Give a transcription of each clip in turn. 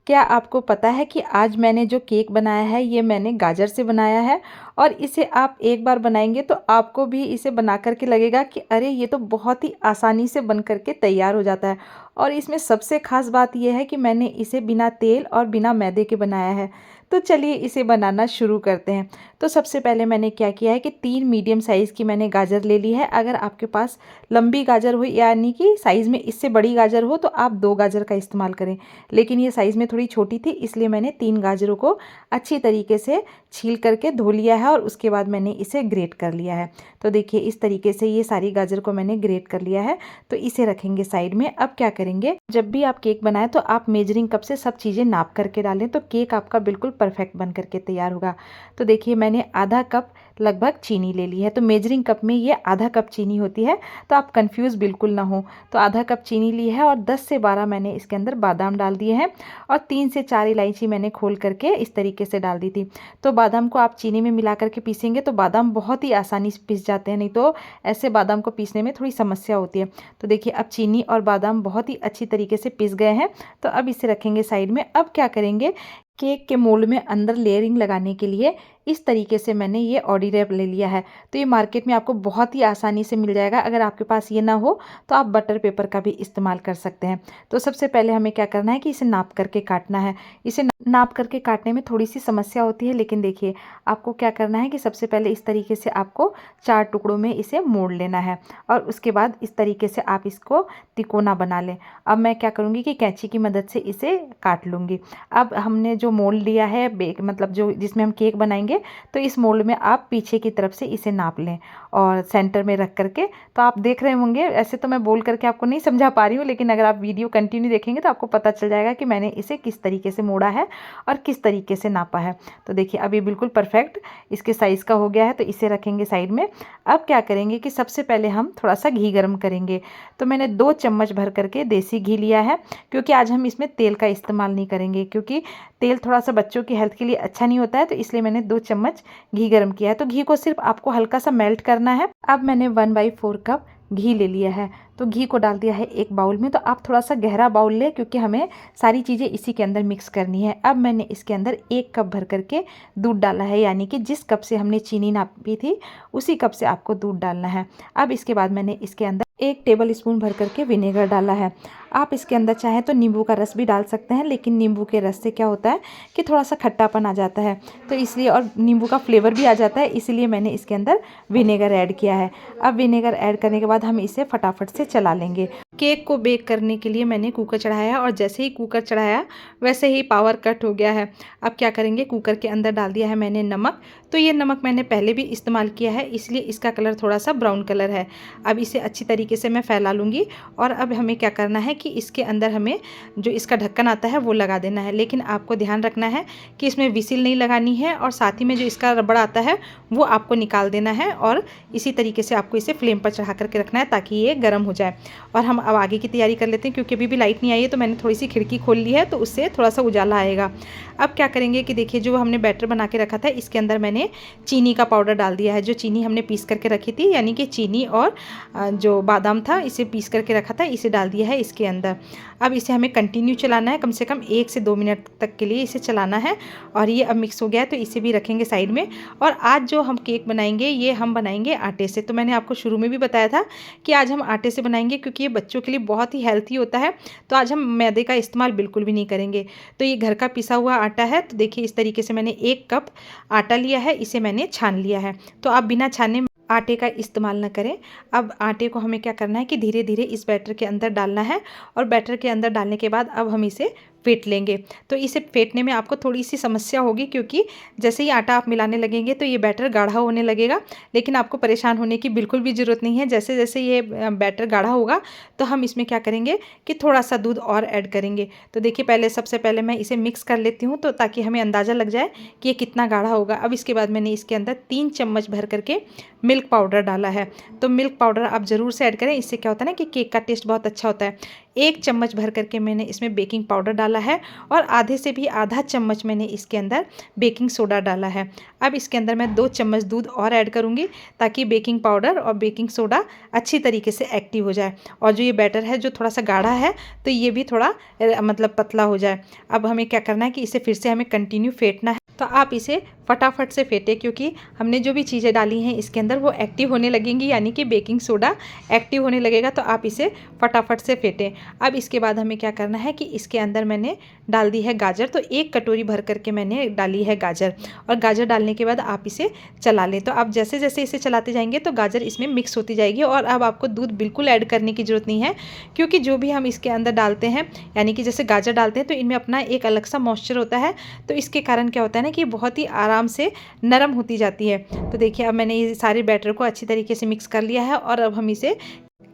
क्या आपको पता है कि आज मैंने जो केक बनाया है ये मैंने गाजर से बनाया है। और इसे आप एक बार बनाएंगे तो आपको भी इसे बना करके लगेगा कि अरे ये तो बहुत ही आसानी से बन करके तैयार हो जाता है। और इसमें सबसे ख़ास बात यह है कि मैंने इसे बिना तेल और बिना मैदे के बनाया है। तो चलिए इसे बनाना शुरू करते हैं। तो सबसे पहले मैंने क्या किया है कि 3 मीडियम साइज़ की मैंने गाजर ले ली है। अगर आपके पास लंबी गाजर हो यानी कि साइज़ में इससे बड़ी गाजर हो तो आप 2 गाजर का इस्तेमाल करें। लेकिन ये साइज़ में थोड़ी छोटी थी इसलिए मैंने 3 गाजरों को अच्छी तरीके से छील करके धो लिया है और उसके बाद मैंने इसे ग्रेट कर लिया है। तो देखिए इस तरीके से ये सारी गाजर को मैंने ग्रेट कर लिया है। तो इसे रखेंगे साइड में। अब क्या करेंगे, जब भी आप केक बनाएं तो आप मेजरिंग कप से सब चीज़ें नाप करके डालें तो केक आपका बिल्कुल परफेक्ट बन करके तैयार होगा। तो देखिए मैंने आधा कप लगभग चीनी ले ली है। तो मेजरिंग कप में ये आधा कप चीनी होती है, तो आप कंफ्यूज बिल्कुल ना हो। तो आधा कप चीनी ली है और 10 से 12 मैंने इसके अंदर बादाम डाल दिए हैं और 3 से 4 इलायची मैंने खोल करके इस तरीके से डाल दी थी। तो बादाम को आप चीनी में मिला करके पीसेंगे तो बादाम बहुत ही आसानी से पिस जाते हैं, नहीं तो ऐसे बादाम को पीसने में थोड़ी समस्या होती है। तो देखिए अब चीनी और बादाम बहुत ही अच्छी तरीके से पिस गए हैं। तो अब इसे रखेंगे साइड में। अब क्या करेंगे, केक के मोल्ड में अंदर लेयरिंग लगाने के लिए इस तरीके से मैंने ये ऑडी रैप ले लिया है। तो ये मार्केट में आपको बहुत ही आसानी से मिल जाएगा। अगर आपके पास ये ना हो तो आप बटर पेपर का भी इस्तेमाल कर सकते हैं। तो सबसे पहले हमें क्या करना है कि इसे नाप करके काटना है। इसे नाप करके काटने में थोड़ी सी समस्या होती है, लेकिन देखिए आपको क्या करना है कि सबसे पहले इस तरीके से आपको 4 टुकड़ों में इसे मोड़ लेना है और उसके बाद इस तरीके से आप इसको तिकोना बना लें। अब मैं क्या करूँगी कि कैंची की मदद से इसे काट लूँगी। अब हमने जो मोल्ड लिया है मतलब जो जिसमें हम केक बनाएंगे, तो इस मोल्ड में आप पीछे की तरफ से इसे नाप लें और सेंटर में रख करके। तो आप देख रहे होंगे, ऐसे तो मैं बोल करके आपको नहीं समझा पा रही हूँ, लेकिन अगर आप वीडियो कंटिन्यू देखेंगे तो आपको पता चल जाएगा कि मैंने इसे किस तरीके से मोड़ा है और किस तरीके से नापा है। तो देखिए अब ये बिल्कुल परफेक्ट इसके साइज़ का हो गया है। तो इसे रखेंगे साइड में। अब क्या करेंगे कि सबसे पहले हम थोड़ा सा घी गर्म करेंगे। तो मैंने 2 चम्मच भर करके देसी घी लिया है, क्योंकि आज हम इसमें तेल का इस्तेमाल नहीं करेंगे, क्योंकि तेल थोड़ा सा बच्चों की हेल्थ के लिए अच्छा नहीं होता है। तो इसलिए मैंने 2 चम्मच घी गर्म किया है। तो घी को सिर्फ आपको हल्का सा मेल्ट करना है। अब मैंने 1/4 कप घी ले लिया है। तो घी को डाल दिया है एक बाउल में। तो आप थोड़ा सा गहरा बाउल लें, क्योंकि हमें सारी चीज़ें इसी के अंदर मिक्स करनी है। अब मैंने इसके अंदर 1 कप भर करके दूध डाला है, यानी कि जिस कप से हमने चीनी नापी थी उसी कप से आपको दूध डालना है। अब इसके बाद मैंने इसके अंदर 1 टेबल स्पून भर करके विनेगर डाला है। आप इसके अंदर चाहें तो नींबू का रस भी डाल सकते हैं, लेकिन नींबू के रस से क्या होता है कि थोड़ा सा खट्टापन आ जाता है, तो इसलिए, और नींबू का फ्लेवर भी आ जाता है, इसलिए मैंने इसके अंदर विनेगर ऐड किया है। अब विनेगर ऐड करने के बाद हम इसे फटाफट से चला लेंगे। केक को बेक करने के लिए मैंने कुकर चढ़ाया और जैसे ही कुकर चढ़ाया वैसे ही पावर कट हो गया है। अब क्या करेंगे, कुकर के अंदर डाल दिया है मैंने नमक। तो ये नमक मैंने पहले भी इस्तेमाल किया है, इसलिए इसका कलर थोड़ा सा ब्राउन कलर है। अब इसे अच्छी तरीके से मैं फैला लूँगी। और अब हमें क्या करना है कि इसके अंदर हमें जो इसका ढक्कन आता है वो लगा देना है। लेकिन आपको ध्यान रखना है कि इसमें विसिल नहीं लगानी है, और साथ ही में जो इसका रबड़ आता है वो आपको निकाल देना है। और इसी तरीके से आपको इसे फ्लेम पर चढ़ा करके रखना है ताकि ये गर्म हो जाए। और हम अब आगे की तैयारी कर लेते हैं, क्योंकि अभी भी लाइट नहीं आई है। तो मैंने थोड़ी सी खिड़की खोल ली है, तो उससे थोड़ा सा उजाला आएगा। अब क्या करेंगे कि देखिए जो हमने बैटर बना के रखा था इसके अंदर मैंने चीनी का पाउडर डाल दिया है। जो चीनी हमने पीस करके रखी थी, यानी कि चीनी और जो बादाम था इसे पीस करके रखा था, इसे डाल दिया है इसके अंदर। अब इसे हमें कंटिन्यू चलाना है, कम से कम 1 से 2 मिनट तक के लिए इसे चलाना है। और ये अब मिक्स हो गया है, तो इसे भी रखेंगे साइड में। और आज जो हम केक बनाएंगे ये हम बनाएंगे आटे से। तो मैंने आपको शुरू में भी बताया था कि आज हम आटे से बनाएंगे, क्योंकि ये बच्चों के लिए बहुत ही हेल्थी होता है। तो आज हम मैदे का इस्तेमाल बिल्कुल भी नहीं करेंगे। तो ये घर का पिसा हुआ आटा है। तो देखिए इस तरीके से मैंने 1 कप आटा लिया है, इसे मैंने छान लिया है। तो आप बिना छाने आटे का इस्तेमाल न करें। अब आटे को हमें क्या करना है कि धीरे धीरे इस बैटर के अंदर डालना है, और बैटर के अंदर डालने के बाद अब हम इसे फेंट लेंगे। तो इसे फेंटने में आपको थोड़ी सी समस्या होगी, क्योंकि जैसे ही आटा आप मिलाने लगेंगे तो ये बैटर गाढ़ा होने लगेगा। लेकिन आपको परेशान होने की बिल्कुल भी ज़रूरत नहीं है। जैसे जैसे ये बैटर गाढ़ा होगा तो हम इसमें क्या करेंगे कि थोड़ा सा दूध और ऐड करेंगे। तो देखिए पहले सबसे पहले मैं इसे मिक्स कर लेती हूँ, तो ताकि हमें अंदाज़ा लग जाए कि ये कितना गाढ़ा होगा। अब इसके बाद मैंने इसके अंदर 3 चम्मच भर करके मिल्क पाउडर डाला है। तो मिल्क पाउडर आप ज़रूर से ऐड करें, इससे क्या होता है ना कि केक का टेस्ट बहुत अच्छा होता है। 1 चम्मच भर करके मैंने इसमें बेकिंग पाउडर डाला डाला है और आधे से भी आधा चम्मच मैंने इसके अंदर बेकिंग सोडा डाला है। अब इसके अंदर मैं 2 चम्मच दूध और ऐड करूँगी ताकि बेकिंग पाउडर और बेकिंग सोडा अच्छी तरीके से एक्टिव हो जाए और जो ये बैटर है जो थोड़ा सा गाढ़ा है तो ये भी थोड़ा मतलब पतला हो जाए। अब हमें क्या करना है कि इसे फिर से हमें कंटिन्यू फेंटना है। तो आप इसे फटाफट से फेंटें क्योंकि हमने जो भी चीज़ें डाली हैं इसके अंदर वो एक्टिव होने लगेंगी, यानी कि बेकिंग सोडा एक्टिव होने लगेगा। तो आप इसे फटाफट से फेंटें। अब इसके बाद हमें क्या करना है कि इसके अंदर मैंने डाल दी है गाजर। तो 1 कटोरी भर करके मैंने डाली है गाजर और गाजर डालने के बाद आप इसे चला लें। तो आप जैसे जैसे इसे चलाते जाएंगे तो गाजर इसमें मिक्स होती जाएगी और अब आपको दूध बिल्कुल ऐड करने की ज़रूरत नहीं है क्योंकि जो भी हम इसके अंदर डालते हैं, यानी कि जैसे गाजर डालते हैं तो इनमें अपना एक अलग सा मॉइस्चर होता है। तो इसके कारण क्या होता है ना कि बहुत ही आराम से नरम होती जाती है। तो देखिए अब मैंने ये सारे बैटर को अच्छी तरीके से मिक्स कर लिया है और अब हम इसे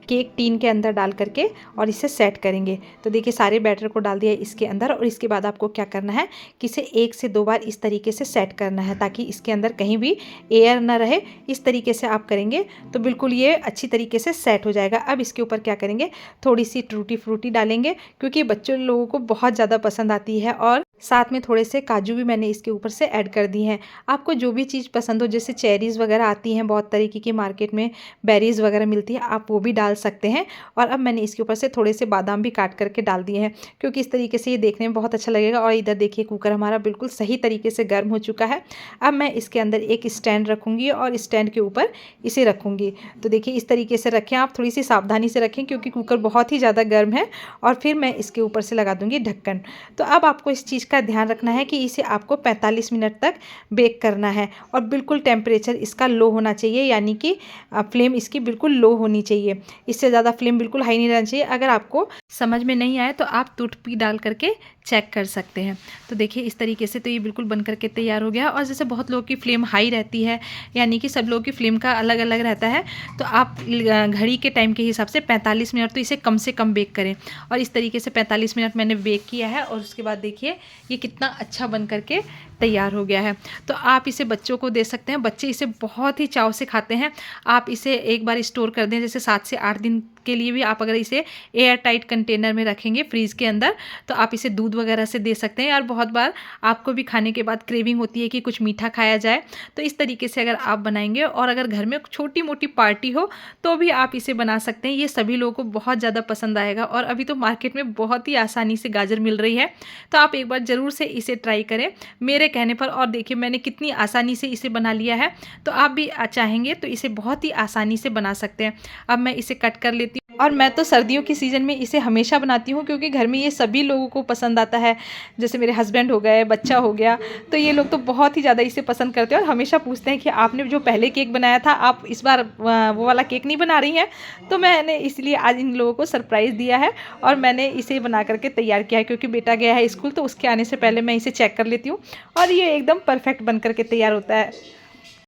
केक टीन के अंदर डाल करके और इसे सेट करेंगे। तो देखिए सारे बैटर को डाल दिया इसके अंदर और इसके बाद आपको क्या करना है कि इसे 1 से 2 बार इस तरीके से सेट करना है ताकि इसके अंदर कहीं भी एयर ना रहे। इस तरीके से आप करेंगे तो बिल्कुल ये अच्छी तरीके से सेट हो जाएगा। अब इसके ऊपर क्या करेंगे, थोड़ी सी टूटी फ्रूटी डालेंगे क्योंकि बच्चों लोगों को बहुत ज़्यादा पसंद आती है और साथ में थोड़े से काजू भी मैंने इसके ऊपर से ऐड कर दी हैं। आपको जो भी चीज़ पसंद हो, जैसे चेरीज़ वगैरह आती हैं बहुत तरीके की मार्केट में, बेरीज़ वगैरह मिलती है, आप वो भी डाल सकते हैं। और अब मैंने इसके ऊपर से थोड़े से बादाम भी काट करके डाल दिए हैं क्योंकि इस तरीके से ये देखने में बहुत अच्छा लगेगा। और इधर देखिए कुकर हमारा बिल्कुल सही तरीके से गर्म हो चुका है। अब मैं इसके अंदर एक स्टैंड रखूँगी और स्टैंड के ऊपर इसे रखूँगी। तो देखिए इस तरीके से रखें, आप थोड़ी सी सावधानी से रखें क्योंकि कुकर बहुत ही ज़्यादा गर्म है। और फिर मैं इसके ऊपर से लगा दूँगी ढक्कन। तो अब आपको इस चीज़ का ध्यान रखना है कि इसे आपको 45 मिनट तक बेक करना है और बिल्कुल टेम्परेचर इसका लो होना चाहिए, यानी कि फ्लेम इसकी बिल्कुल लो होनी चाहिए। इससे ज़्यादा फ्लेम बिल्कुल हाई नहीं रहना चाहिए। अगर आपको समझ में नहीं आए तो आप टूथपिक डाल करके चेक कर सकते हैं। तो देखिए इस तरीके से तो ये बिल्कुल बन करके तैयार हो गया। और जैसे बहुत लोगों की फ्लेम हाई रहती है, यानी कि सब लोगों की फ्लेम का अलग अलग रहता है, तो आप घड़ी के टाइम के हिसाब से 45 मिनट तो इसे कम से कम बेक करें। और इस तरीके से 45 मिनट मैंने बेक किया है और उसके बाद देखिए ये कितना अच्छा बन करके तैयार हो गया है। तो आप इसे बच्चों को दे सकते हैं, बच्चे इसे बहुत ही चाव से खाते हैं। आप इसे एक बार स्टोर कर दें, जैसे 7 से 8 दिन के लिए भी आप अगर इसे एयर टाइट कंटेनर में रखेंगे फ्रीज के अंदर, तो आप इसे दूध वगैरह से दे सकते हैं। और बहुत बार आपको भी खाने के बाद क्रेविंग होती है कि कुछ मीठा खाया जाए, तो इस तरीके से अगर आप बनाएंगे और अगर घर में छोटी मोटी पार्टी हो तो भी आप इसे बना सकते हैं। ये सभी लोगों को बहुत ज़्यादा पसंद आएगा। और अभी तो मार्केट में बहुत ही आसानी से गाजर मिल रही है, तो आप एक बार ज़रूर से इसे ट्राई करें मेरे कहने पर। और देखिए मैंने कितनी आसानी से इसे बना लिया है, तो आप भी चाहेंगे तो इसे बहुत ही आसानी से बना सकते हैं। अब मैं इसे कट कर लेती हूँ। और मैं तो सर्दियों की सीज़न में इसे हमेशा बनाती हूँ क्योंकि घर में ये सभी लोगों को पसंद आता है। जैसे मेरे हस्बैंड हो गए, बच्चा हो गया, तो ये लोग तो बहुत ही ज़्यादा इसे पसंद करते हैं और हमेशा पूछते हैं कि आपने जो पहले केक बनाया था आप इस बार वो वाला केक नहीं बना रही हैं। तो मैंने इसलिए आज इन लोगों को सरप्राइज़ दिया है और मैंने इसे बना करके तैयार किया है क्योंकि बेटा गया है स्कूल, तो उसके आने से पहले मैं इसे चेक कर लेती हूँ और ये एकदम परफेक्ट बन करके तैयार होता है।